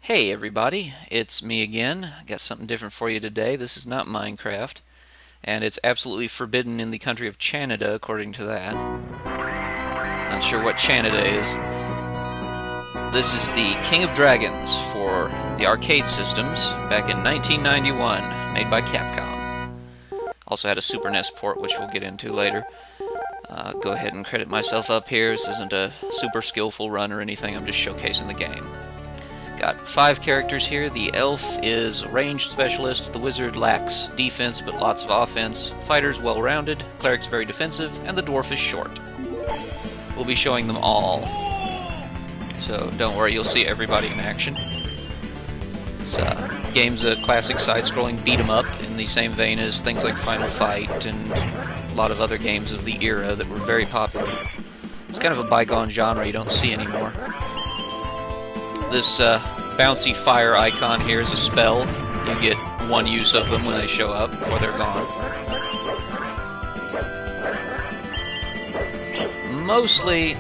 Hey everybody, it's me again. Got something different for you today. This is not Minecraft, and it's absolutely forbidden in the country of Canada, according to that. Not sure what Canada is. This is the King of Dragons for the arcade systems back in 1991, made by Capcom. Also had a Super NES port, which we'll get into later. Go ahead and credit myself up here. This isn't a super skillful run or anything, I'm just showcasing the game. Got 5 characters here. The elf is ranged specialist, the wizard lacks defense but lots of offense, fighter's well-rounded, cleric's very defensive, and the dwarf is short. We'll be showing them all, so don't worry, you'll see everybody in action. The game's a classic side-scrolling beat-em-up in the same vein as things like Final Fight and a lot of other games of the era that were very popular. It's kind of a bygone genre you don't see anymore. This bouncy fire icon here is a spell. You get one use of them when they show up before they're gone. Mostly,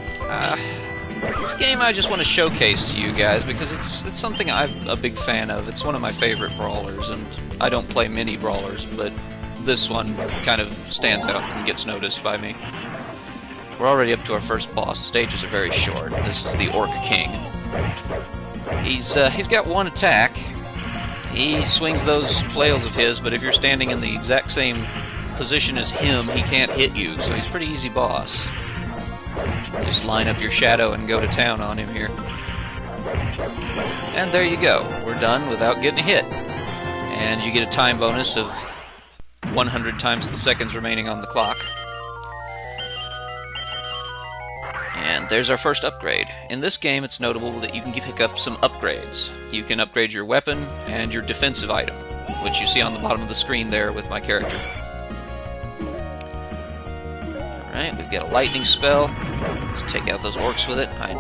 this game I just want to showcase to you guys because it's something I'm a big fan of. It's one of my favorite brawlers, and I don't play many brawlers, but this one kind of stands out and gets noticed by me. We're already up to our first boss. The stages are very short. This is the Orc King. He's got one attack. He swings those flails of his, but if you're standing in the exact same position as him, he can't hit you, so he's a pretty easy boss. Just line up your shadow and go to town on him here. And there you go. We're done without getting hit. And you get a time bonus of 100 times the seconds remaining on the clock. And there's our first upgrade. In this game, it's notable that you can pick up some upgrades. You can upgrade your weapon and your defensive item, which you see on the bottom of the screen there with my character. Alright, we've got a lightning spell. Let's take out those orcs with it. I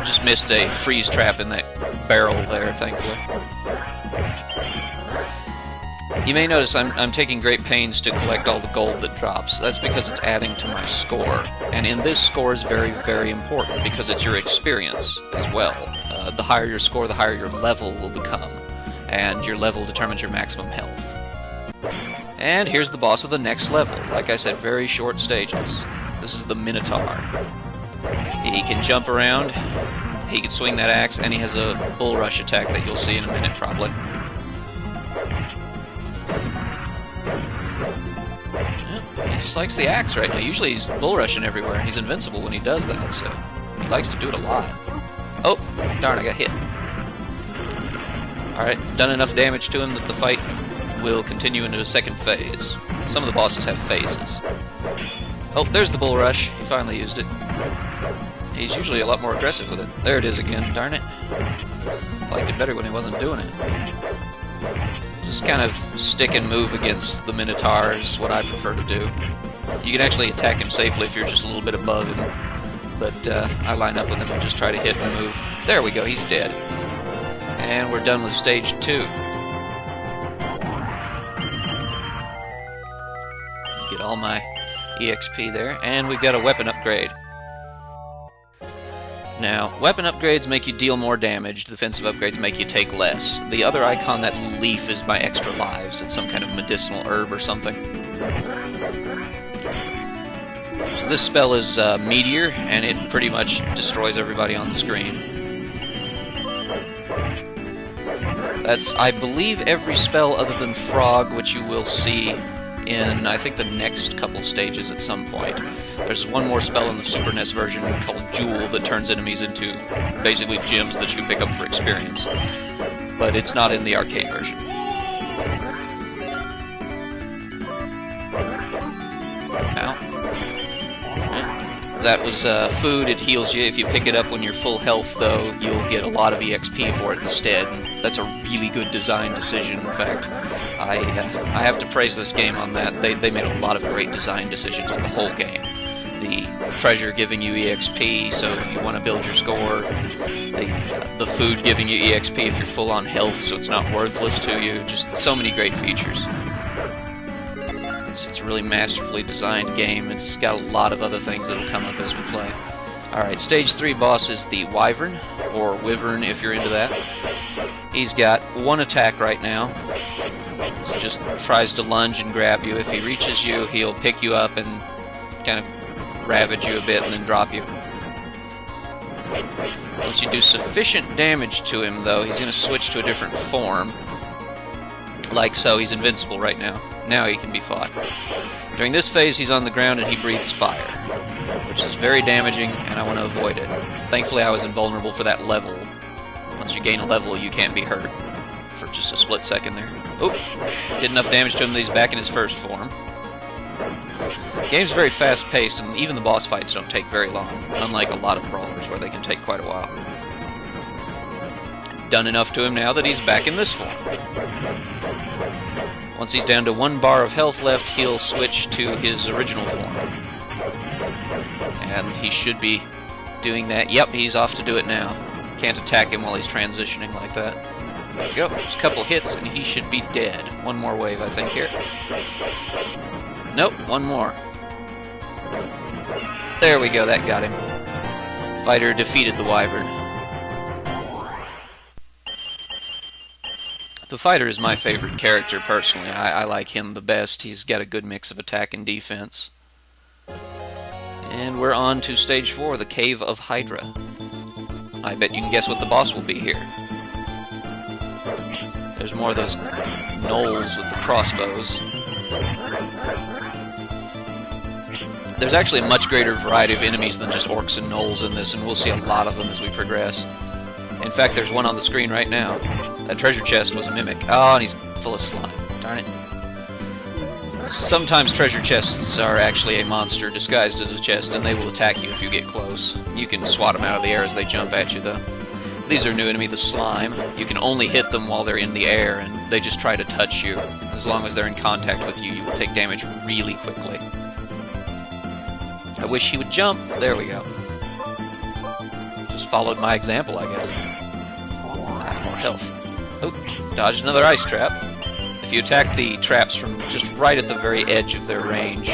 just missed a freeze trap in that barrel there, thankfully. You may notice I'm taking great pains to collect all the gold that drops. That's because it's adding to my score. And in this, score is very, very important because it's your experience as well. The higher your score, the higher your level will become. And your level determines your maximum health. And here's the boss of the next level. Like I said, very short stages. This is the Minotaur. He can jump around, he can swing that axe, and he has a bull rush attack that you'll see in a minute probably. He just likes the axe right now. Usually he's bull rushing everywhere. He's invincible when he does that, so he likes to do it a lot. Oh, darn, I got hit. Alright, done enough damage to him that the fight will continue into a second phase. Some of the bosses have phases. Oh, there's the bull rush. He finally used it. He's usually a lot more aggressive with it. There it is again, darn it. Liked it better when he wasn't doing it. Just kind of stick and move against the Minotaur is what I prefer to do. You can actually attack him safely if you're just a little bit above him, but I line up with him and just try to hit and move. There we go, he's dead. And we're done with stage 2. Get all my EXP there, and we've got a weapon upgrade. Now, weapon upgrades make you deal more damage, defensive upgrades make you take less. The other icon, that leaf, is my extra lives. It's some kind of medicinal herb or something. So this spell is Meteor, and it pretty much destroys everybody on the screen. That's, I believe, every spell other than Frog, which you will see in, I think, the next couple stages at some point. There's one more spell in the Super NES version called Jewel that turns enemies into basically gems that you can pick up for experience. But it's not in the arcade version. Ow. That was food, it heals you. If you pick it up when you're full health, though, you'll get a lot of EXP for it instead. And that's a really good design decision, in fact. I have to praise this game on that. They made a lot of great design decisions with the whole game. The treasure giving you EXP, so you want to build your score. The food giving you EXP if you're full on health, so it's not worthless to you. Just so many great features. It's a really masterfully designed game. It's got a lot of other things that'll come up as we play. Alright, stage 3 boss is the Wyvern, or Wyvern if you're into that. He's got one attack right now. It just tries to lunge and grab you. If he reaches you, he'll pick you up and kind of ravage you a bit and then drop you. Once you do sufficient damage to him, though, he's going to switch to a different form. Like so. He's invincible right now. Now he can be fought. During this phase, he's on the ground and he breathes fire, which is very damaging, and I want to avoid it. Thankfully, I was invulnerable for that level. Once you gain a level, you can't be hurt for just a split second there. Oop! Did enough damage to him that he's back in his first form. The game's very fast-paced, and even the boss fights don't take very long, unlike a lot of brawlers where they can take quite a while. Done enough to him now that he's back in this form. Once he's down to 1 bar of health left, he'll switch to his original form. And he should be doing that. Yep, he's off to do it now. Can't attack him while he's transitioning like that. There we go. Just a couple hits and he should be dead. One more wave, I think, here. Nope, one more. There we go, that got him. Fighter defeated the wyvern. The fighter is my favorite character, personally. I like him the best. He's got a good mix of attack and defense. And we're on to stage 4, the Cave of Hydra. I bet you can guess what the boss will be here. There's more of those gnolls with the crossbows. There's actually a much greater variety of enemies than just orcs and gnolls in this, and we'll see a lot of them as we progress. In fact, there's one on the screen right now. That treasure chest was a mimic. Oh, and he's full of slime. Darn it. Sometimes treasure chests are actually a monster disguised as a chest, and they will attack you if you get close. You can swat them out of the air as they jump at you, though. These are a new enemy, the slime. You can only hit them while they're in the air, and they just try to touch you. As long as they're in contact with you, you will take damage really quickly. I wish he would jump. There we go. Just followed my example, I guess. More health. Oh, dodged another ice trap. If you attack the traps from just right at the very edge of their range,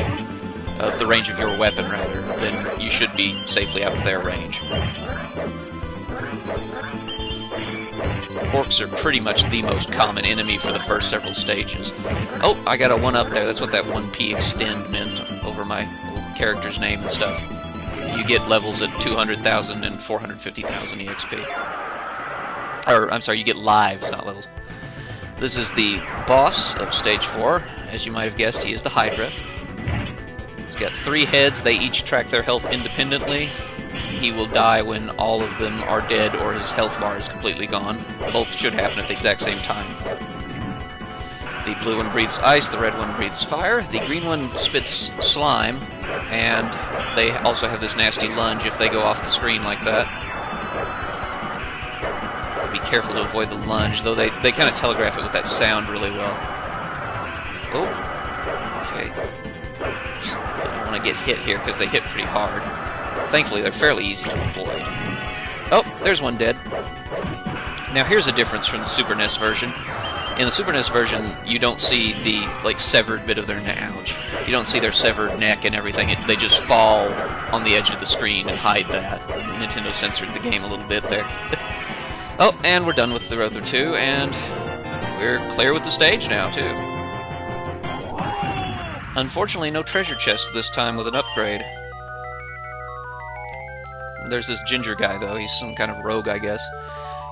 the range of your weapon, rather, then you should be safely out of their range. Orcs are pretty much the most common enemy for the first several stages. Oh, I got a 1 up there. That's what that 1p extend meant over my character's name and stuff. You get levels at 200,000 and 450,000 EXP. Or, I'm sorry, you get lives, not levels. This is the boss of stage 4. As you might have guessed, he is the Hydra. He's got 3 heads. They each track their health independently. He will die when all of them are dead or his health bar is completely gone. Both should happen at the exact same time. The blue one breathes ice, the red one breathes fire, the green one spits slime, and they also have this nasty lunge if they go off the screen like that. Be careful to avoid the lunge, though they kind of telegraph it with that sound really well. Oh, okay. I don't want to get hit here because they hit pretty hard. Thankfully, they're fairly easy to avoid. Oh, there's one dead. Now here's a difference from the Super NES version. In the Super NES version, you don't see the severed bit of their neck. Ouch. You don't see their severed neck and everything. They just fall on the edge of the screen and hide that. Nintendo censored the game a little bit there. Oh, and we're done with the other 2, and we're clear with the stage now, too. Unfortunately, no treasure chest this time with an upgrade. There's this ginger guy, though. He's some kind of rogue, I guess.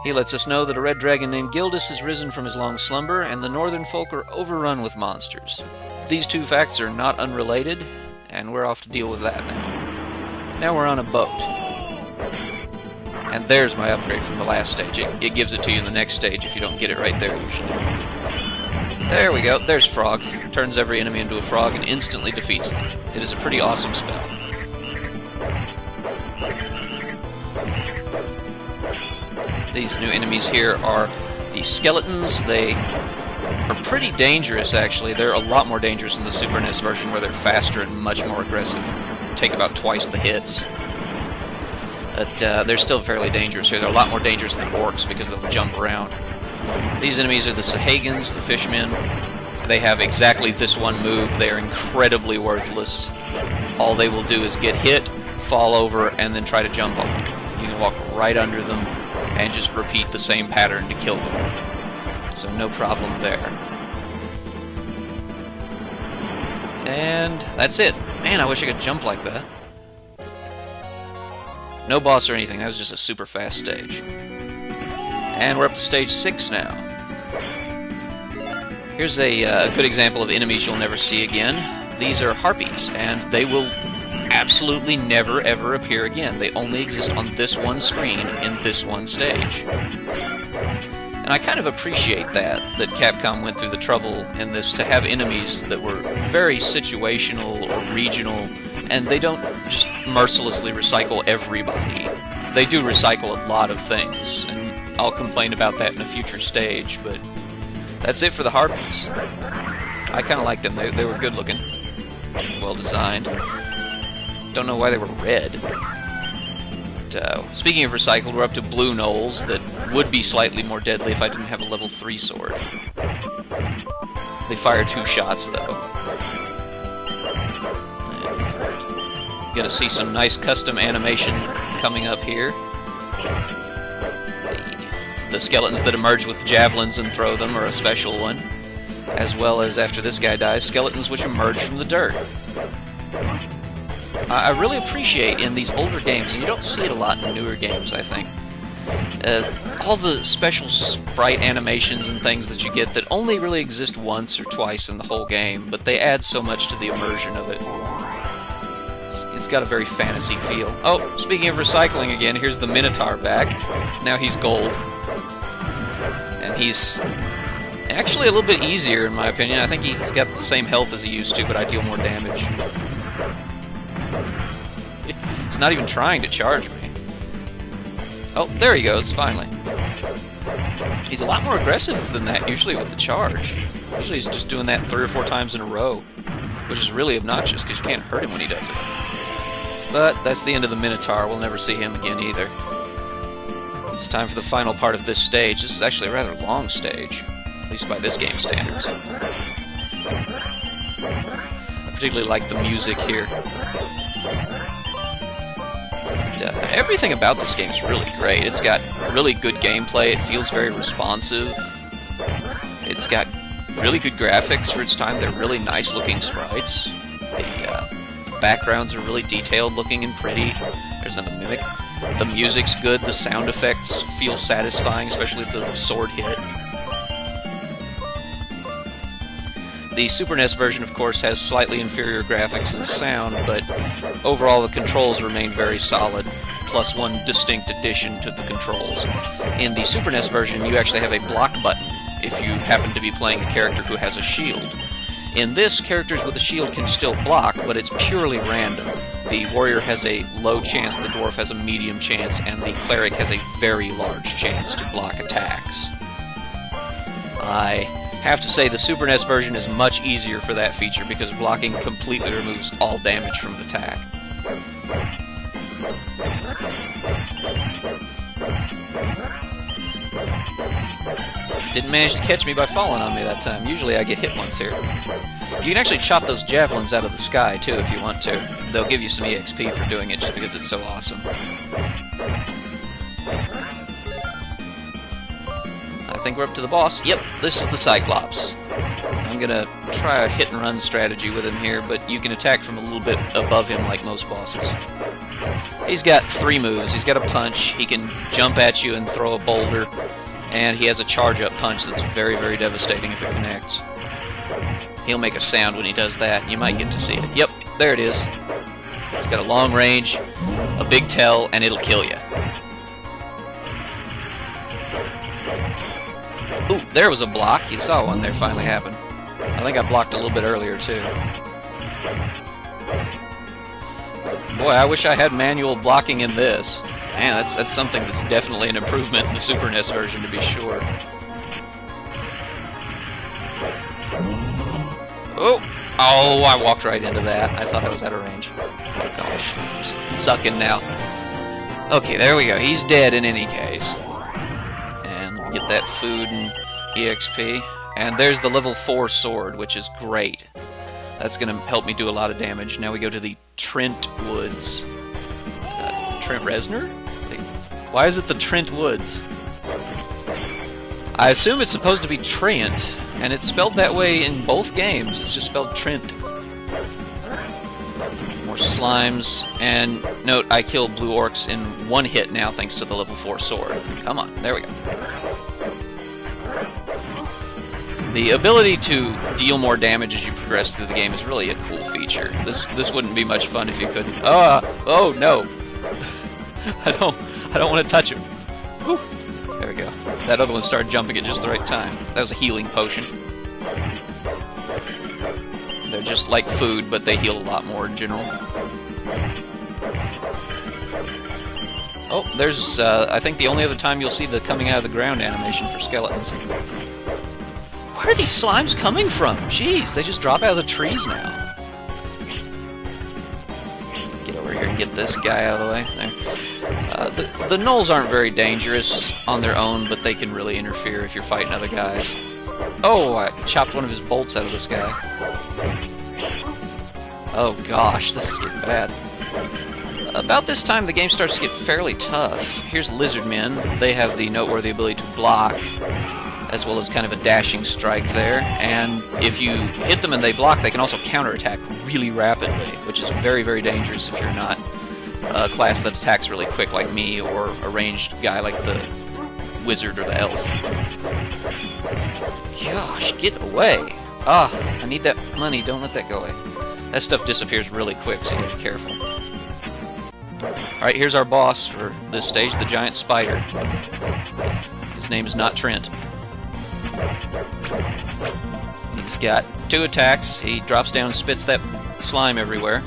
He lets us know that a red dragon named Gildas has risen from his long slumber, and the northern folk are overrun with monsters. These 2 facts are not unrelated, and we're off to deal with that now. Now we're on a boat. And there's my upgrade from the last stage. It gives it to you in the next stage if you don't get it right there, usually. There we go. There's Frog. Turns every enemy into a frog and instantly defeats them. It is a pretty awesome spell. These new enemies here are the skeletons. They are pretty dangerous, actually. They're a lot more dangerous in the Super NES version, where they're faster and much more aggressive. Take about twice the hits. But they're still fairly dangerous here. They're a lot more dangerous than orcs because they'll jump around. These enemies are the Sahagins, the fishmen. They have exactly this one move. They are incredibly worthless. All they will do is get hit, fall over, and then try to jump on you. You can walk right under them and just repeat the same pattern to kill them. So no problem there. And that's it. Man, I wish I could jump like that. No boss or anything, that was just a super fast stage. And we're up to stage 6 now. Here's a good example of enemies you'll never see again. These are harpies, and they will absolutely never ever appear again. They only exist on this one screen in this one stage. And I kind of appreciate that Capcom went through the trouble in this to have enemies that were very situational or regional, and they don't just mercilessly recycle everybody. They do recycle a lot of things, and I'll complain about that in a future stage, but that's it for the harpies. I kind of liked them. They were good looking, well designed. Don't know why they were red. But, speaking of recycled, we're up to blue gnolls that would be slightly more deadly if I didn't have a level 3 sword. They fire 2 shots, though. And gonna see some nice custom animation coming up here. The skeletons that emerge with javelins and throw them are a special one. As well as, after this guy dies, skeletons which emerge from the dirt. I really appreciate in these older games, and you don't see it a lot in newer games, I think, all the special sprite animations and things that you get that only really exist once or twice in the whole game, but they add so much to the immersion of it. It's got a very fantasy feel. Oh, speaking of recycling again, here's the Minotaur back. Now he's gold. And he's actually a little bit easier, in my opinion. I think he's got the same health as he used to, but I deal more damage. He's not even trying to charge me. Oh, there he goes, finally. He's a lot more aggressive than that, usually, with the charge. Usually he's just doing that 3 or 4 times in a row, which is really obnoxious, because you can't hurt him when he does it. But that's the end of the Minotaur. We'll never see him again, either. It's time for the final part of this stage. This is actually a rather long stage, at least by this game standards. I particularly like the music here. Everything about this game is really great. It's got really good gameplay. It feels very responsive. It's got really good graphics for its time. They're really nice looking sprites. The backgrounds are really detailed looking and pretty. There's another mimic. The music's good. The sound effects feel satisfying, especially the sword hit. The Super NES version, of course, has slightly inferior graphics and sound, but overall the controls remain very solid, plus one distinct addition to the controls. In the Super NES version, you actually have a block button if you happen to be playing a character who has a shield. In this, characters with a shield can still block, but it's purely random. The warrior has a low chance, the dwarf has a medium chance, and the cleric has a very large chance to block attacks. I have to say the Super NES version is much easier for that feature because blocking completely removes all damage from an attack. Didn't manage to catch me by falling on me that time. Usually I get hit once here. You can actually chop those javelins out of the sky too if you want to. They'll give you some EXP for doing it just because it's so awesome. I think we're up to the boss. Yep, this is the Cyclops. I'm gonna try a hit and run strategy with him here, but you can attack from a little bit above him like most bosses. He's got 3 moves. He's got a punch, he can jump at you and throw a boulder, and he has a charge-up punch that's very, very devastating if it connects. He'll make a sound when he does that. You might get to see it. Yep, there it is. It's got a long range, a big tail, and it'll kill you. Ooh, there was a block. You saw one there finally happen. I think I blocked a little bit earlier, too. Boy, I wish I had manual blocking in this. Man, that's something that's definitely an improvement in the Super NES version, to be sure. Oh, I walked right into that. I thought I was out of range. Oh, gosh. Just sucking now. Okay, there we go. He's dead in any case. And get that food and EXP. And there's the level 4 sword, which is great. That's going to help me do a lot of damage. Now we go to the Trent Woods. Trent Reznor? Why is it the Trent Woods? I assume it's supposed to be Trent, and it's spelled that way in both games. It's just spelled Trent. More slimes, and note I kill blue orcs in one hit now thanks to the level 4 sword. Come on, there we go. The ability to deal more damage as you progress through the game is really a cool feature. This wouldn't be much fun if you couldn't. Oh no! I don't want to touch him. Whew. There we go. That other one started jumping at just the right time. That was a healing potion. They're just like food, but they heal a lot more in general. Oh, there's, I think the only other time you'll see the coming out of the ground animation for skeletons. Where are these slimes coming from? Jeez, they just drop out of the trees now. Get over here and get this guy out of the way. There. The gnolls aren't very dangerous on their own, but they can really interfere if you're fighting other guys. Oh, I chopped one of his bolts out of this guy. Oh gosh, this is getting bad. About this time, the game starts to get fairly tough. Here's lizard men. They have the noteworthy ability to block, as well as kind of a dashing strike there. And if you hit them and they block, they can also counterattack really rapidly, which is very, very dangerous if you're not a class that attacks really quick like me, or a ranged guy like the wizard or the elf. Gosh, get away! Ah, I need that money, don't let that go away. That stuff disappears really quick, so you gotta be careful. Alright, here's our boss for this stage, the giant spider. His name is not Trent. He's got 2 attacks. He drops down and spits that slime everywhere,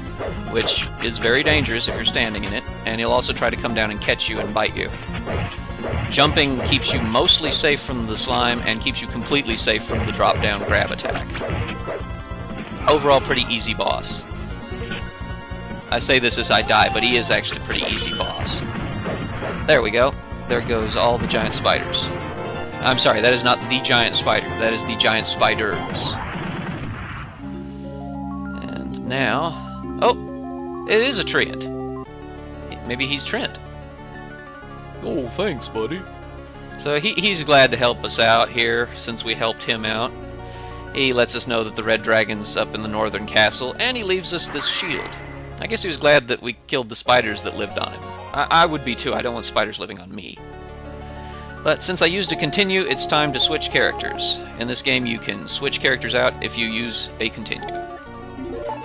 which is very dangerous if you're standing in it, and he'll also try to come down and catch you and bite you. Jumping keeps you mostly safe from the slime and keeps you completely safe from the drop-down grab attack. Overall, pretty easy boss. I say this as I die, but he is actually a pretty easy boss. There we go. There goes all the giant spiders. I'm sorry, that is not the giant spider. That is the giant spiders. And now... Oh! It is a Trent. Maybe he's Trent. Oh, thanks, buddy. So he's glad to help us out here, since we helped him out. He lets us know that the red dragon's up in the northern castle, and he leaves us this shield. I guess he was glad that we killed the spiders that lived on him. I would be too. I don't want spiders living on me. But since I used a continue, it's time to switch characters. In this game, you can switch characters out if you use a continue.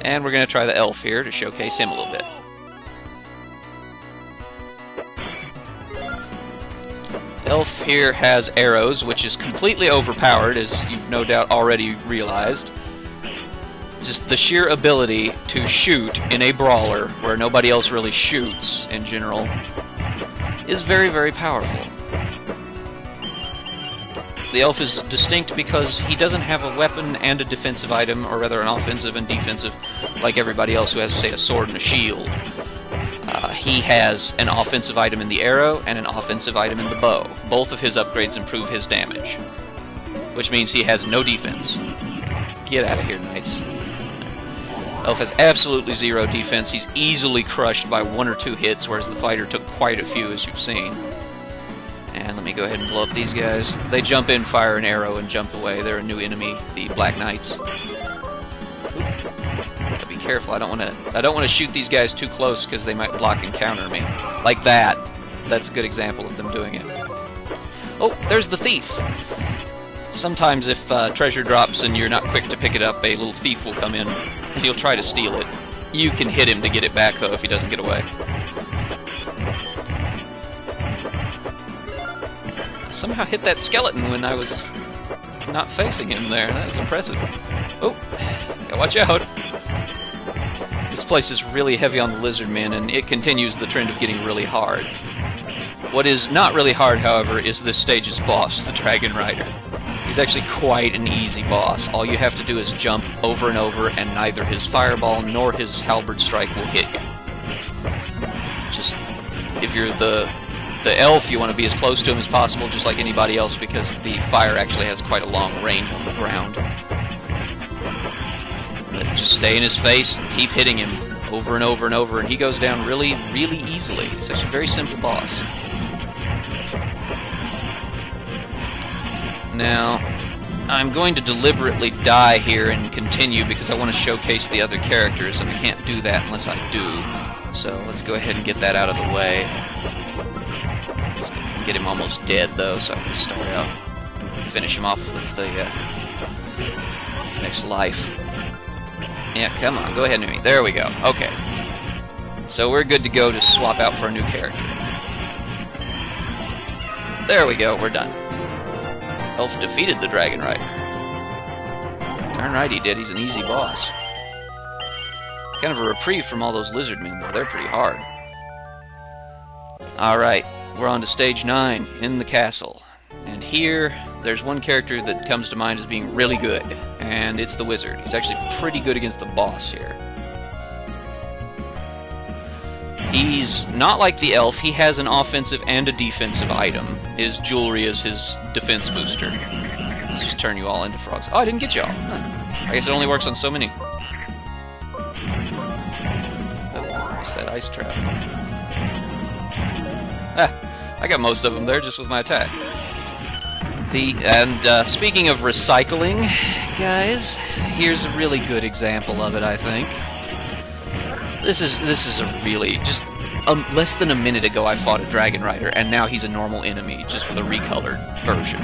And we're going to try the elf here to showcase him a little bit. Elf here has arrows, which is completely overpowered, as you've no doubt already realized. Just the sheer ability to shoot in a brawler, where nobody else really shoots in general, is very, very powerful. The elf is distinct because he doesn't have a weapon and a defensive item, or rather an offensive and defensive, like everybody else who has, say, a sword and a shield. He has an offensive item in the arrow and an offensive item in the bow. Both of his upgrades improve his damage, which means he has no defense. Get out of here, knights. Elf has absolutely 0 defense. He's easily crushed by 1 or 2 hits, whereas the fighter took quite a few, as you've seen. And let me go ahead and blow up these guys. They jump in, fire an arrow, and jump away. They're a new enemy, the Black Knights. Gotta be careful. I don't want to shoot these guys too close because they might block and counter me. Like that. That's a good example of them doing it. Oh, there's the thief. Sometimes if treasure drops and you're not quick to pick it up, a little thief will come in and he'll try to steal it. You can hit him to get it back, though, if he doesn't get away. I somehow hit that skeleton when I was not facing him there. That was impressive. Oh, gotta watch out. This place is really heavy on the lizard men, and it continues the trend of getting really hard. What is not really hard, however, is this stage's boss, the Dragon Rider. He's actually quite an easy boss. All you have to do is jump over and over, and neither his fireball nor his halberd strike will hit you. Just, if you're the elf, you want to be as close to him as possible, just like anybody else, because the fire actually has quite a long range on the ground. But just stay in his face, and keep hitting him over and over and over, and he goes down really, really easily. It's actually a very simple boss. Now, I'm going to deliberately die here and continue because I want to showcase the other characters, and I can't do that unless I do. So let's go ahead and get that out of the way. Let's get him almost dead, though, so I can start out and finish him off with the next life. Yeah, come on, go ahead and hit me. There we go. Okay. So we're good to go to swap out for a new character. There we go, we're done. Elf defeated the Dragon Rider. Darn right he did, he's an easy boss. Kind of a reprieve from all those lizard men, though. They're pretty hard. Alright, we're on to stage 9, in the castle. And here, there's one character that comes to mind as being really good, and it's the wizard. He's actually pretty good against the boss here. He's not like the elf. He has an offensive and a defensive item. His jewelry is his defense booster. Let's just turn you all into frogs. Oh, I didn't get y'all. Huh. I guess it only works on so many. Oh, what's that ice trap? Ah, I got most of them there just with my attack. Speaking of recycling, guys, here's a really good example of it, I think. This is a really, just less than a minute ago I fought a Dragon Rider, and now he's a normal enemy, just with a recolored version.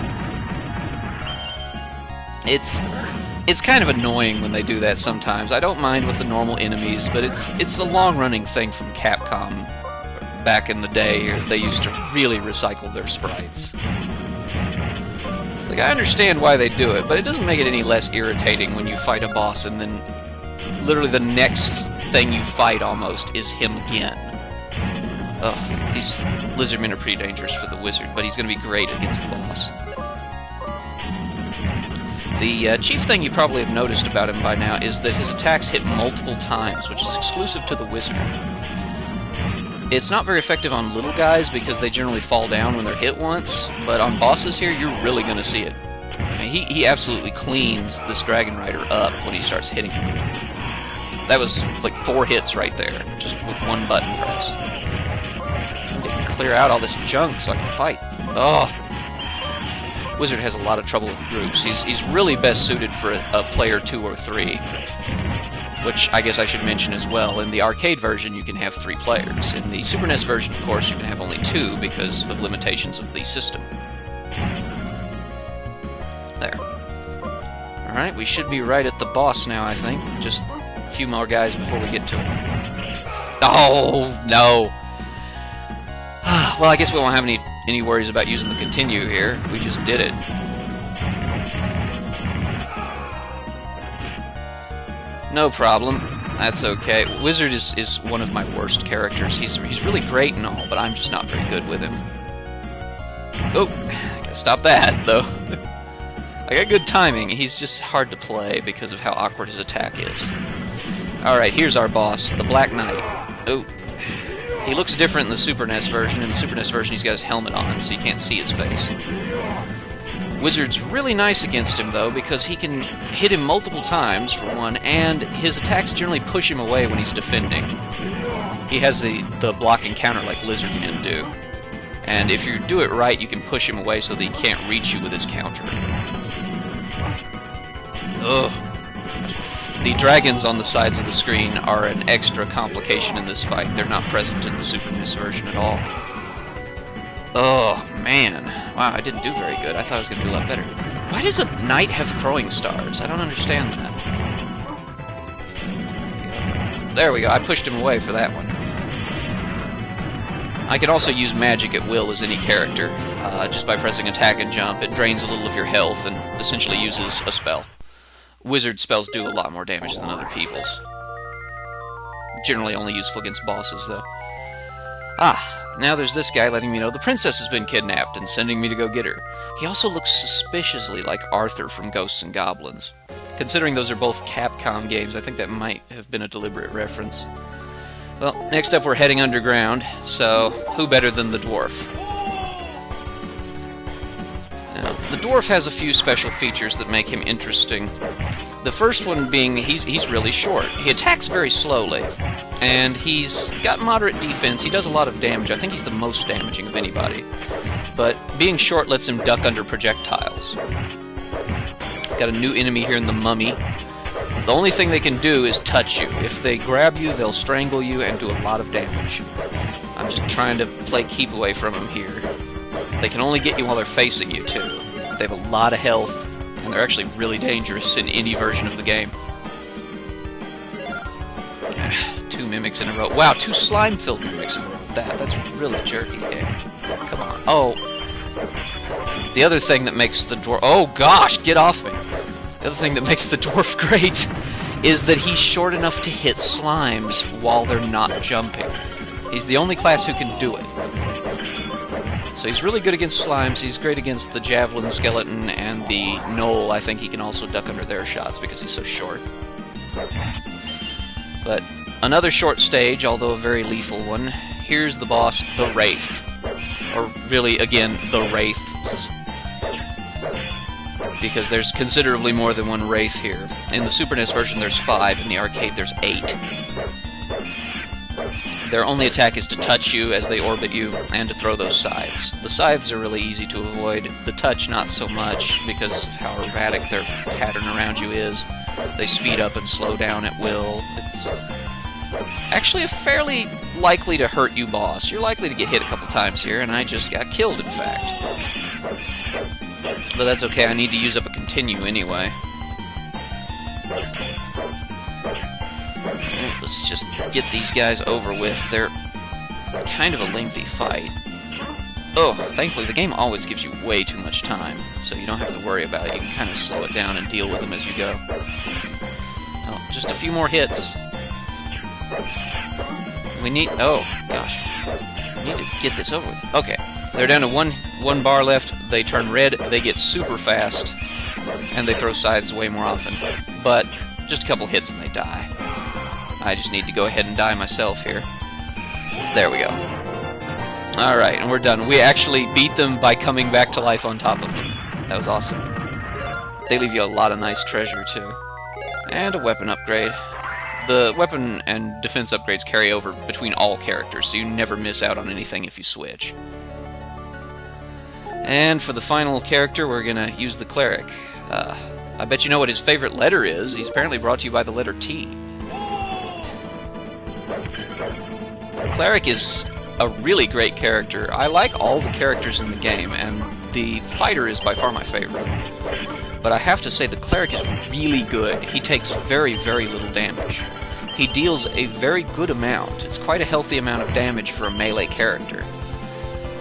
It's kind of annoying when they do that sometimes. I don't mind with the normal enemies, but it's a long-running thing from Capcom back in the day. They used to really recycle their sprites. It's like, I understand why they do it, but it doesn't make it any less irritating when you fight a boss and then literally the next thing you fight almost is him again. Ugh, these lizardmen are pretty dangerous for the wizard, but he's going to be great against the boss. The chief thing you probably have noticed about him by now is that his attacks hit multiple times, which is exclusive to the wizard. It's not very effective on little guys because they generally fall down when they're hit once, but on bosses here, you're really going to see it. I mean, he absolutely cleans this Dragon Rider up when he starts hitting him. That was like 4 hits right there, just with one button press. I need to clear out all this junk so I can fight. Oh! Wizard has a lot of trouble with groups. He's really best suited for a player 2 or 3, which I guess I should mention as well. In the arcade version, you can have 3 players. In the Super NES version, of course, you can have only 2 because of limitations of the system. There. Alright, we should be right at the boss now, I think. Just a few more guys before we get to him. Oh, no! Well, I guess we won't have any worries about using the continue here. We just did it. No problem. That's okay. Wizard is one of my worst characters. He's really great and all, but I'm just not very good with him. Oh, gotta stop that, though. I got good timing. He's just hard to play because of how awkward his attack is. Alright, here's our boss, the Black Knight. Oh. He looks different in the Super NES version. In the Super NES version, he's got his helmet on, so you can't see his face. Wizard's really nice against him, though, because he can hit him multiple times, for one, and his attacks generally push him away when he's defending. He has the block and counter like lizard men do. And if you do it right, you can push him away so that he can't reach you with his counter. Ugh. The dragons on the sides of the screen are an extra complication in this fight. They're not present in the Super NES version at all. Oh, man. Wow, I didn't do very good. I thought I was going to do a lot better. Why does a knight have throwing stars? I don't understand that. There we go. I pushed him away for that one. I can also use magic at will as any character. Just by pressing attack and jump, it drains a little of your health and essentially uses a spell. Wizard spells do a lot more damage than other people's. Generally only useful against bosses, though. Ah, now there's this guy letting me know the princess has been kidnapped and sending me to go get her. He also looks suspiciously like Arthur from Ghosts and Goblins. Considering those are both Capcom games, I think that might have been a deliberate reference. Well, next up we're heading underground, so who better than the Dwarf? Now, the Dwarf has a few special features that make him interesting. The first one being he's really short. He attacks very slowly, and he's got moderate defense. He does a lot of damage. I think he's the most damaging of anybody. but being short lets him duck under projectiles. Got a new enemy here in the mummy. The only thing they can do is touch you. If they grab you, they'll strangle you and do a lot of damage. I'm just trying to play keep away from them here. They can only get you while they're facing you, too. They have a lot of health, and they're actually really dangerous in any version of the game. 2 mimics in a row. Wow, 2 slime-filled mimics in a row. That's really jerky, game. Come on. Oh. The other thing that makes the dwarf... Oh, gosh, get off me. The other thing that makes the dwarf great is that he's short enough to hit slimes while they're not jumping. He's the only class who can do it. So he's really good against slimes, he's great against the javelin skeleton and the gnoll. I think he can also duck under their shots because he's so short. But another short stage, although a very lethal one. Here's the boss, the Wraith. Or really, again, the Wraiths. Because there's considerably more than one Wraith here. In the Super NES version there's 5, in the arcade there's 8. Their only attack is to touch you as they orbit you, and to throw those scythes. The scythes are really easy to avoid, the touch not so much, because of how erratic their pattern around you is. They speed up and slow down at will. It's actually a fairly likely to hurt you boss. You're likely to get hit a couple times here, and I just got killed, in fact. But that's okay, I need to use up a continue anyway. Let's just get these guys over with. They're kind of a lengthy fight. Oh, thankfully the game always gives you way too much time, so you don't have to worry about it. You can kind of slow it down and deal with them as you go. Oh, just a few more hits. We need... Oh, gosh. We need to get this over with. Okay. They're down to one bar left. They turn red. They get super fast. And they throw scythes way more often. But just a couple hits and they die. I just need to go ahead and die myself here. There we go. Alright, and we're done. We actually beat them by coming back to life on top of them. That was awesome. They leave you a lot of nice treasure, too. And a weapon upgrade. The weapon and defense upgrades carry over between all characters, so you never miss out on anything if you switch. And for the final character, we're gonna use the Cleric. I bet you know what his favorite letter is. He's apparently brought to you by the letter T. Cleric is a really great character. I like all the characters in the game, and the fighter is by far my favorite. But I have to say the Cleric is really good. He takes very, very little damage. He deals a very good amount. It's quite a healthy amount of damage for a melee character.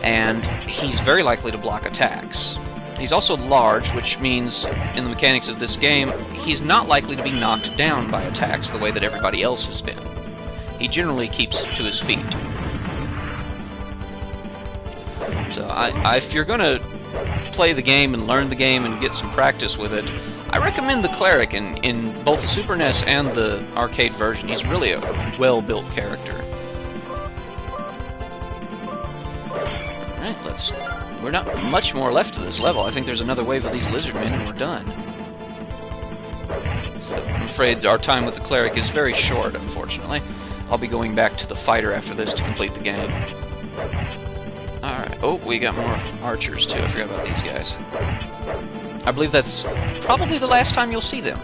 And he's very likely to block attacks. He's also large, which means, in the mechanics of this game, he's not likely to be knocked down by attacks the way that everybody else has been. He generally keeps to his feet. So if you're going to play the game and learn the game and get some practice with it, I recommend the Cleric in both the Super NES and the arcade version. He's really a well-built character. Alright, we're not much more left to this level. I think there's another wave of these lizardmen and we're done. So I'm afraid our time with the Cleric is very short, unfortunately. I'll be going back to the fighter after this to complete the game. Alright, oh, we got more archers too. I forgot about these guys. I believe that's probably the last time you'll see them.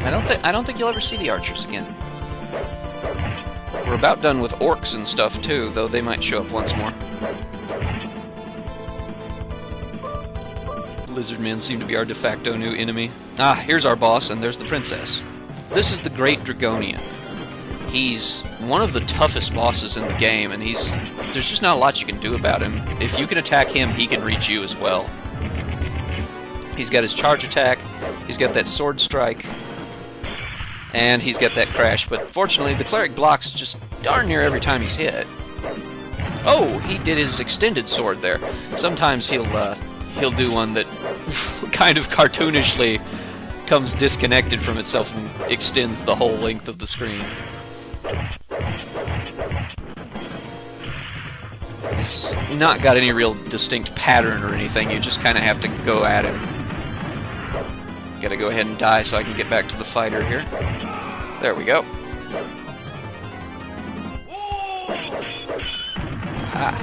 I don't think you'll ever see the archers again. We're about done with orcs and stuff too, though they might show up once more. Lizardmen seem to be our de facto new enemy. Ah, here's our boss, and there's the princess. This is the Great Dragonian. He's one of the toughest bosses in the game, and there's just not a lot you can do about him. If you can attack him, he can reach you as well. He's got his charge attack, he's got that sword strike, and he's got that crash, but fortunately the Cleric blocks just darn near every time he's hit. Oh, he did his extended sword there. Sometimes he'll do one that kind of cartoonishly comes disconnected from itself and extends the whole length of the screen. He's not got any real distinct pattern or anything, you just kind of have to go at him. Gotta go ahead and die so I can get back to the fighter here. There we go. Ah.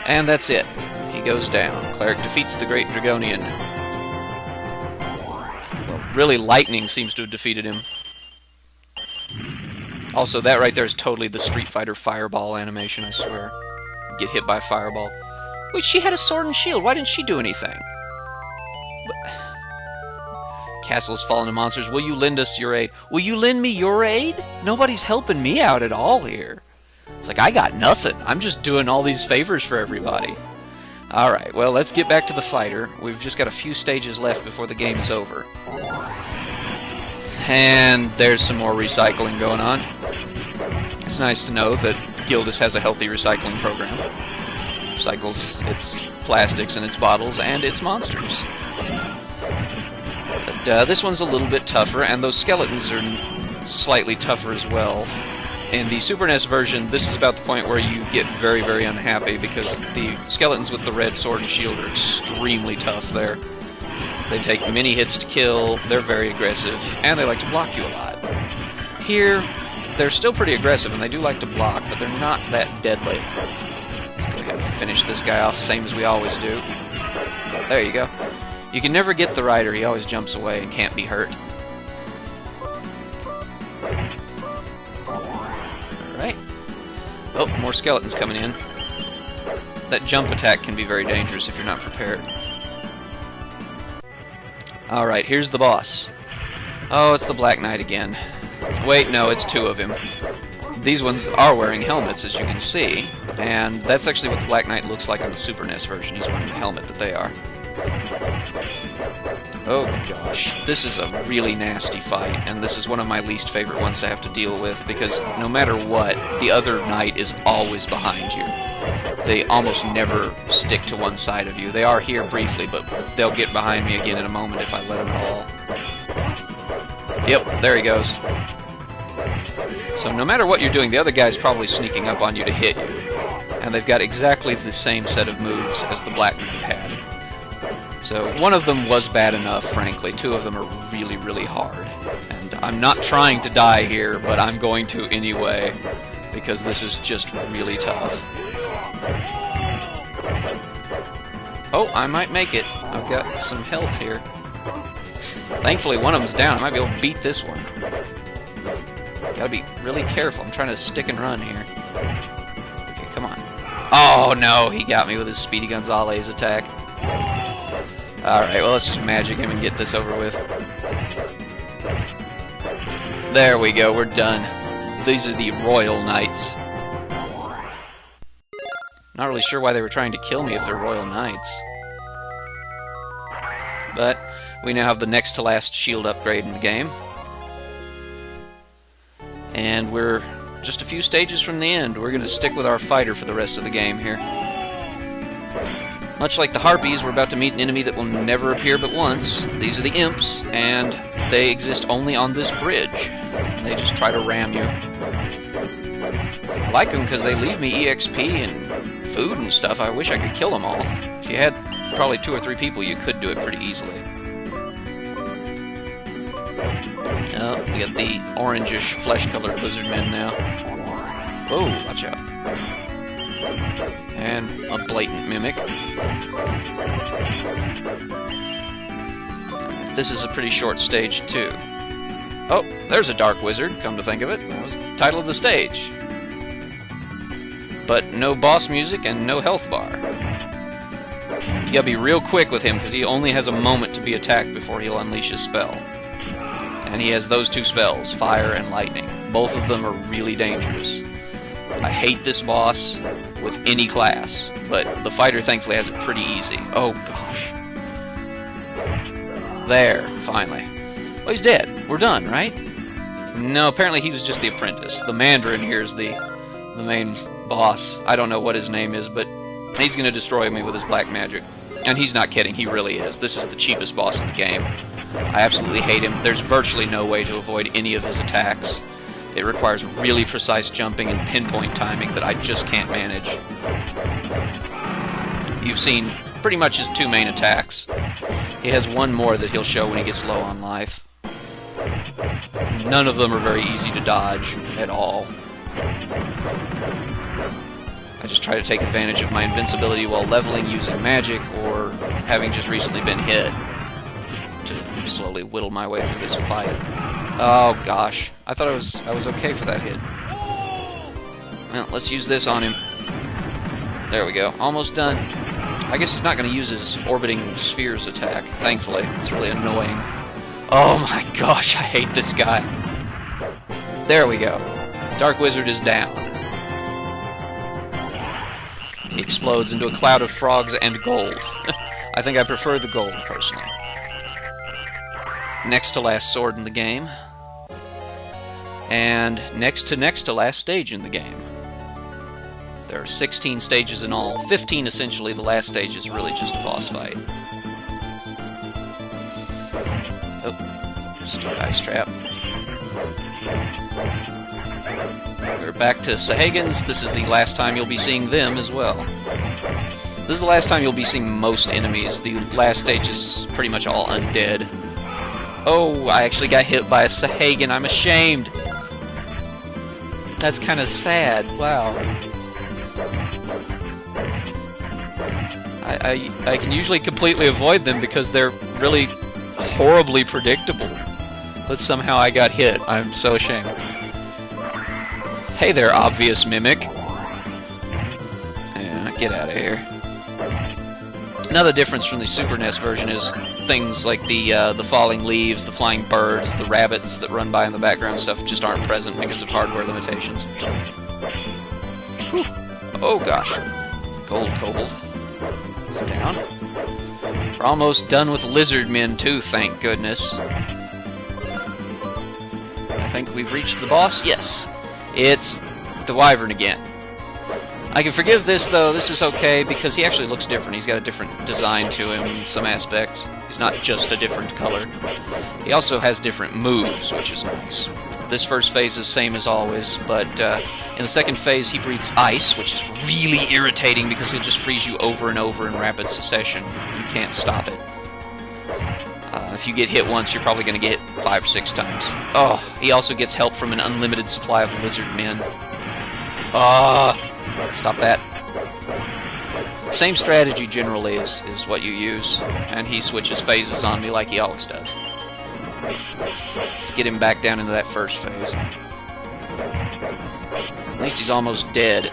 And that's it. He goes down. Cleric defeats the Great Dragonian. Well, really, lightning seems to have defeated him. Also, that right there is totally the Street Fighter fireball animation, I swear. Get hit by a fireball. Wait, she had a sword and shield. Why didn't she do anything? Castle has fallen to monsters. Will you lend us your aid? Will you lend me your aid? Nobody's helping me out at all here. It's like, I got nothing. I'm just doing all these favors for everybody. Alright, well, let's get back to the fighter. We've just got a few stages left before the game is over. And there's some more recycling going on. It's nice to know that Gildas has a healthy recycling program. Recycles its plastics and its bottles and its monsters. But this one's a little bit tougher, and those skeletons are slightly tougher as well. In the Super NES version, this is about the point where you get very, very unhappy because the skeletons with the red sword and shield are extremely tough there. They take many hits to kill, they're very aggressive, and they like to block you a lot. Here, they're still pretty aggressive, and they do like to block, but they're not that deadly. Let's go ahead and finish this guy off, same as we always do. There you go. You can never get the rider, he always jumps away and can't be hurt. Alright. Oh, more skeletons coming in. That jump attack can be very dangerous if you're not prepared. Alright, here's the boss. Oh, it's the Black Knight again. Wait, no, it's two of him. These ones are wearing helmets, as you can see, and that's actually what the Black Knight looks like on the Super NES version. He's wearing the helmet that they are. Oh gosh, this is a really nasty fight, and this is one of my least favorite ones to have to deal with, because no matter what, the other knight is always behind you. They almost never stick to one side of you. They are here briefly, but they'll get behind me again in a moment if I let them at all. Yep, there he goes. So no matter what you're doing, the other guy's probably sneaking up on you to hit you. And they've got exactly the same set of moves as the Black Knight had. So one of them was bad enough, frankly. Two of them are really, really hard. And I'm not trying to die here, but I'm going to anyway, because this is just really tough. Oh, I might make it. I've got some health here. Thankfully, one of them's down. I might be able to beat this one. Gotta be really careful. I'm trying to stick and run here. Okay, come on. Oh, no, he got me with his Speedy Gonzales attack. Alright, well, let's just magic him and get this over with. There we go, we're done. These are the Royal Knights. Not really sure why they were trying to kill me if they're Royal Knights. But we now have the next to last shield upgrade in the game. And we're just a few stages from the end. We're going to stick with our fighter for the rest of the game here. Much like the Harpies, we're about to meet an enemy that will never appear but once. These are the Imps, and they exist only on this bridge. They just try to ram you. I like them because they leave me EXP and food and stuff. I wish I could kill them all. If you had probably 2 or 3 people, you could do it pretty easily. Oh, we got the orangish flesh-colored lizard men now. Whoa, watch out. And a blatant mimic. This is a pretty short stage, too. Oh, there's a dark wizard, come to think of it. That was the title of the stage. But no boss music and no health bar. You gotta be real quick with him, because he only has a moment to be attacked before he'll unleash his spell. And he has those 2 spells, fire and lightning. Both of them are really dangerous. I hate this boss with any class, but the fighter thankfully has it pretty easy. Oh gosh. There, finally. Well, he's dead. We're done, right? No, apparently he was just the apprentice. The Mandarin here is the main boss. I don't know what his name is, but he's going to destroy me with his black magic. And he's not kidding, he really is. This is the cheapest boss in the game. I absolutely hate him. There's virtually no way to avoid any of his attacks. It requires really precise jumping and pinpoint timing that I just can't manage. You've seen pretty much his 2 main attacks. He has one more that he'll show when he gets low on life. None of them are very easy to dodge at all. I just try to take advantage of my invincibility while leveling using magic or having just recently been hit to slowly whittle my way through this fight. Oh gosh, I thought I was okay for that hit. Well, let's use this on him. There we go, almost done. I guess he's not going to use his orbiting spheres attack, thankfully. It's really annoying. Oh my gosh, I hate this guy. There we go. Dark Wizard is down. He explodes into a cloud of frogs and gold. I think I prefer the gold, personally. Next to last sword in the game. And next to last stage in the game. There are 16 stages in all. 15 essentially. The last stage is really just a boss fight. Oh, just a ice trap. We're back to Sahagins. This is the last time you'll be seeing them as well. This is the last time you'll be seeing most enemies. The last stage is pretty much all undead. Oh, I actually got hit by a Sahagin. I'm ashamed. That's kind of sad. Wow. I can usually completely avoid them because they're really horribly predictable. But somehow I got hit. I'm so ashamed. Hey there, obvious mimic. Yeah, get out of here. Another difference from the Super NES version is things like the falling leaves, the flying birds, the rabbits that run by in the background stuff just aren't present because of hardware limitations. Whew. Oh gosh. Gold. Down. We're almost done with lizard men too, thank goodness. I think we've reached the boss. Yes. It's the Wyvern again. I can forgive this, though. This is okay, because he actually looks different. He's got a different design to him in some aspects. He's not just a different color. He also has different moves, which is nice. This first phase is same as always, but in the second phase he breathes ice, which is really irritating because he'll just freeze you over and over in rapid succession. You can't stop it. If you get hit once, you're probably going to get hit 5 or 6 times. Oh, he also gets help from an unlimited supply of lizard men. Stop that. Same strategy generally is what you use, and he switches phases on me like he always does. Let's get him back down into that first phase. At least he's almost dead.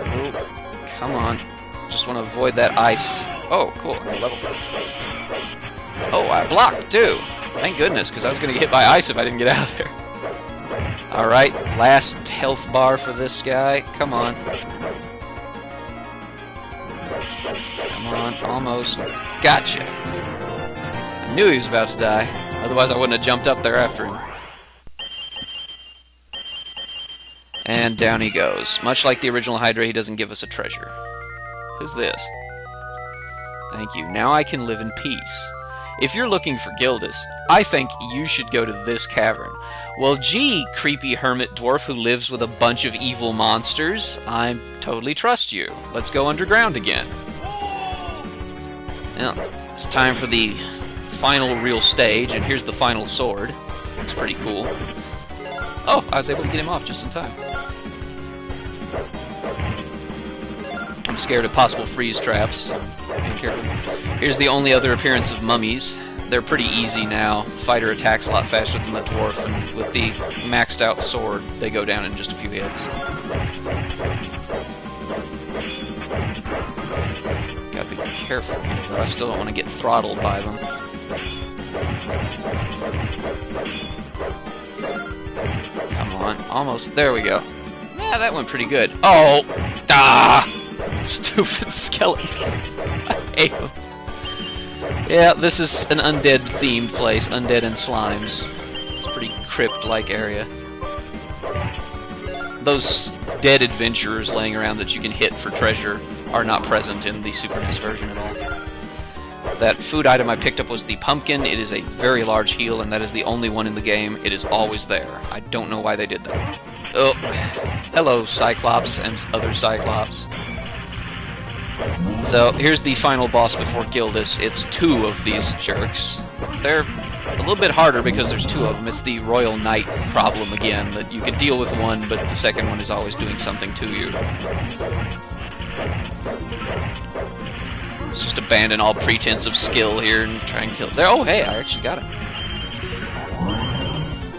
Oh, come on. Just want to avoid that ice. Oh, cool. I'm level. Oh, I blocked, too. Thank goodness, because I was going to get hit by ice if I didn't get out of there. Alright, last health bar for this guy. Come on. Come on, almost. Gotcha. I knew he was about to die. Otherwise I wouldn't have jumped up there after him. And down he goes. Much like the original Hydra, he doesn't give us a treasure. Who's this? Thank you. Now I can live in peace. If you're looking for Gildas, I think you should go to this cavern. Well, gee, creepy hermit dwarf who lives with a bunch of evil monsters, I totally trust you. Let's go underground again. Now, it's time for the final real stage, and here's the final sword. It's pretty cool. Oh, I was able to get him off just in time. I'm scared of possible freeze traps, so be careful. Here's the only other appearance of mummies. They're pretty easy now. Fighter attacks a lot faster than the dwarf, and with the maxed out sword, they go down in just a few hits. Gotta be careful, but I still don't want to get throttled by them. Come on, almost. There we go. Yeah, that went pretty good. Oh! Stupid skeletons. I hate them. Yeah, this is an undead-themed place. Undead and slimes. It's a pretty crypt-like area. Those dead adventurers laying around that you can hit for treasure are not present in the Super NES version at all. That food item I picked up was the pumpkin. It is a very large heal, and that is the only one in the game. It is always there. I don't know why they did that. Oh, hello, Cyclops and other Cyclops. So, here's the final boss before Gildas. It's 2 of these jerks. They're a little bit harder because there's two of them. It's the Royal Knight problem again, that you can deal with one, but the second one is always doing something to you. Let's just abandon all pretense of skill here and try and kill it. There. Oh, hey, I actually got it.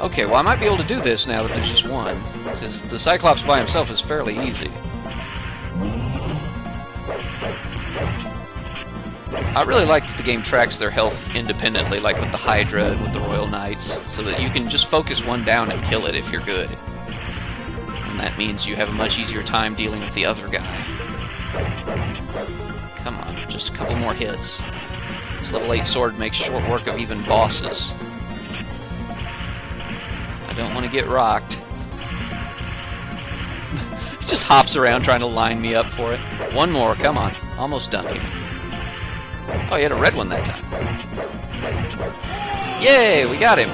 Okay, well, I might be able to do this now that there's just one, because the Cyclops by himself is fairly easy. I really like that the game tracks their health independently, like with the Hydra and with the Royal Knights, so that you can just focus one down and kill it if you're good. And that means you have a much easier time dealing with the other guy. Come on, just a couple more hits. This level 8 sword makes short work of even bosses. I don't want to get rocked. He just hops around trying to line me up for it. One more, come on. Almost done here. Oh, he had a red one that time. Yay, we got him.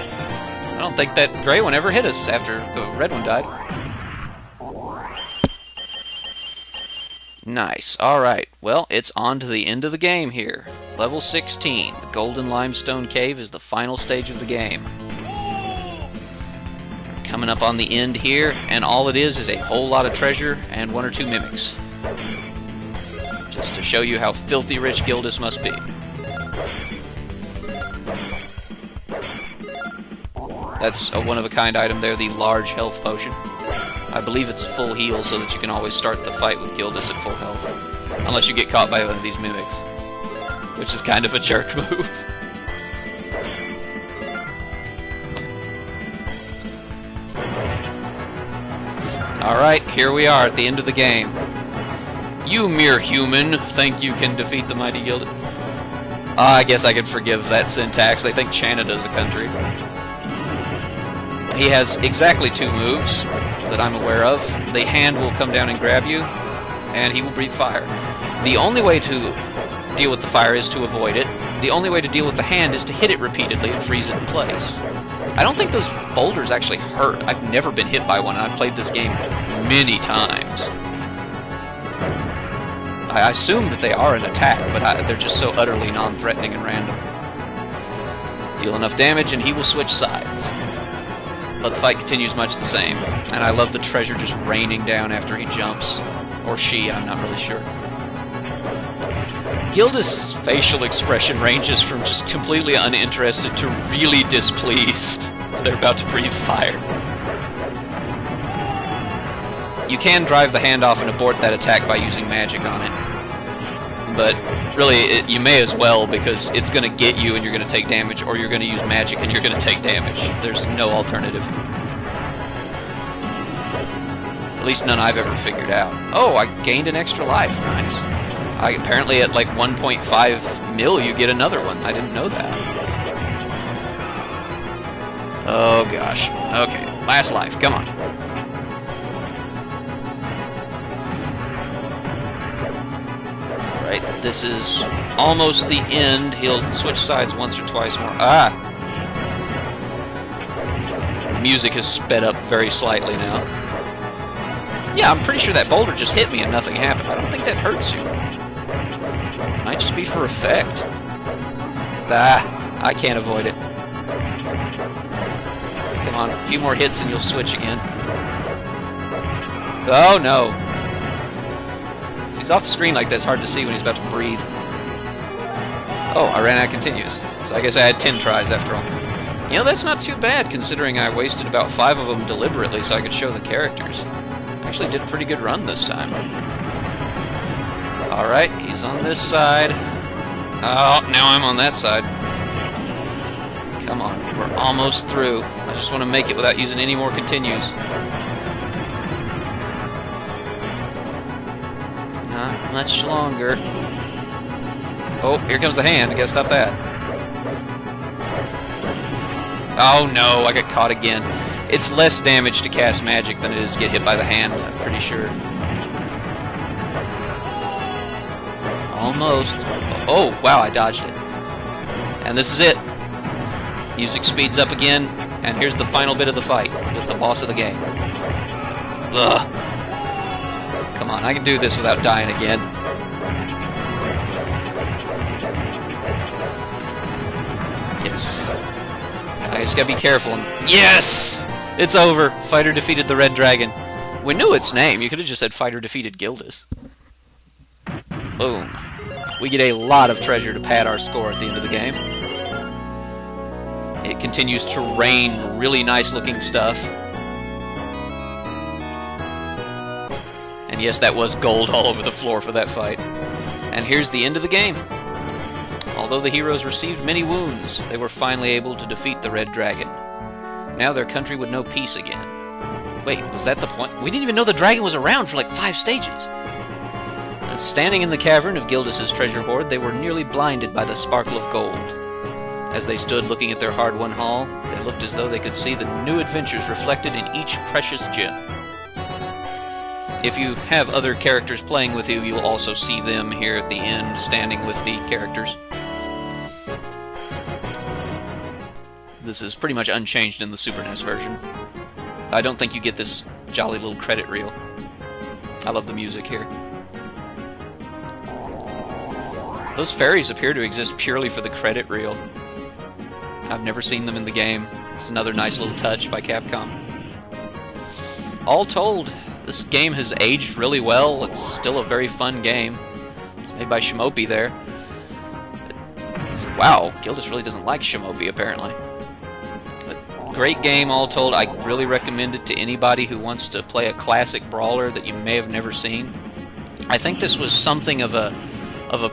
I don't think that gray one ever hit us after the red one died. Nice. Alright, well, it's on to the end of the game here. Level 16, the Golden Limestone Cave, is the final stage of the game. Coming up on the end here, and all it is a whole lot of treasure and one or two mimics. Just to show you how filthy rich Gildas must be. That's a one-of-a-kind item there, the large health potion. I believe it's a full heal so that you can always start the fight with Gildas at full health. Unless you get caught by one of these mimics. Which is kind of a jerk move. Alright, here we are at the end of the game. You mere human think you can defeat the mighty Gildas? I guess I could forgive that syntax. They think Canada's a country. He has exactly two moves that I'm aware of. The hand will come down and grab you, and he will breathe fire. The only way to deal with the fire is to avoid it. The only way to deal with the hand is to hit it repeatedly and freeze it in place. I don't think those boulders actually hurt. I've never been hit by one, and I've played this game many times. I assume that they are an attack, but they're just so utterly non-threatening and random. Deal enough damage and he will switch sides. But the fight continues much the same, and I love the treasure just raining down after he jumps. Or she, I'm not really sure. Gildas' facial expression ranges from just completely uninterested to really displeased. They're about to breathe fire. You can drive the hand off and abort that attack by using magic on it. But really, you may as well, because it's going to get you and you're going to take damage, or you're going to use magic and you're going to take damage. There's no alternative. At least none I've ever figured out. Oh, I gained an extra life. Nice. Apparently at like 1.5 mil you get another one. I didn't know that. Oh gosh. Okay, last life. Come on. Alright, this is almost the end. He'll switch sides once or twice more. Ah! The music has sped up very slightly now. Yeah, I'm pretty sure that boulder just hit me and nothing happened. I don't think that hurts you. Might just be for effect. Ah, I can't avoid it. Come on, a few more hits and you'll switch again. Oh no. If he's off the screen like that, it's hard to see when he's about to breathe. Oh, I ran out of continues. So I guess I had 10 tries after all. You know, that's not too bad considering I wasted about 5 of them deliberately so I could show the characters. I actually did a pretty good run this time. Alright, he's on this side. Oh, now I'm on that side. Come on, we're almost through. I just want to make it without using any more continues. Not much longer. Oh, here comes the hand. I gotta stop that. Oh no, I got caught again. It's less damage to cast magic than it is to get hit by the hand, I'm pretty sure. Almost. Oh, wow, I dodged it. And this is it. Music speeds up again, and here's the final bit of the fight with the boss of the game. Ugh. Come on, I can do this without dying again. Yes. I just gotta be careful. Yes! It's over. Fighter defeated the red dragon. We knew its name. You could have just said Fighter defeated Gildas. Boom. We get a lot of treasure to pad our score at the end of the game. It continues to rain really nice looking stuff. And yes, that was gold all over the floor for that fight. And here's the end of the game. Although the heroes received many wounds, they were finally able to defeat the red dragon. Now their country would know peace again. Wait, was that the point? We didn't even know the dragon was around for like 5 stages. Standing in the cavern of Gildas's treasure hoard, they were nearly blinded by the sparkle of gold. As they stood looking at their hard-won haul, they looked as though they could see the new adventures reflected in each precious gem. If you have other characters playing with you, you'll also see them here at the end, standing with the characters. This is pretty much unchanged in the Super NES version. I don't think you get this jolly little credit reel. I love the music here. Those fairies appear to exist purely for the credit reel. I've never seen them in the game. It's another nice little touch by Capcom. All told, this game has aged really well. It's still a very fun game. It's made by Shimopi there. Wow, Gildas really doesn't like Shimopi apparently. But great game all told. I really recommend it to anybody who wants to play a classic brawler that you may have never seen. I think this was something of a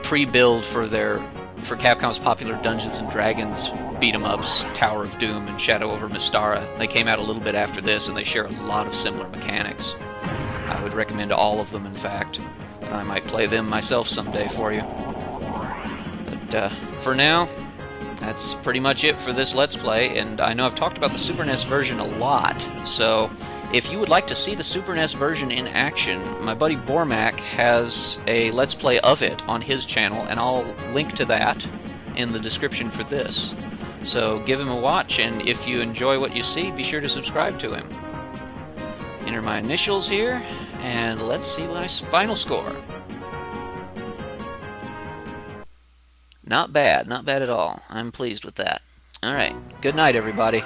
pre-build for Capcom's popular Dungeons and Dragons beat-em-ups, Tower of Doom and Shadow over Mystara. They came out a little bit after this, and they share a lot of similar mechanics. I would recommend all of them, in fact. And I might play them myself someday for you. But for now, that's pretty much it for this Let's Play, and I know I've talked about the Super NES version a lot, so if you would like to see the Super NES version in action, my buddy Bormac has a Let's Play of it on his channel, and I'll link to that in the description for this. So give him a watch, and if you enjoy what you see, be sure to subscribe to him. Enter my initials here, and let's see my final score. Not bad at all. I'm pleased with that. Alright, good night everybody.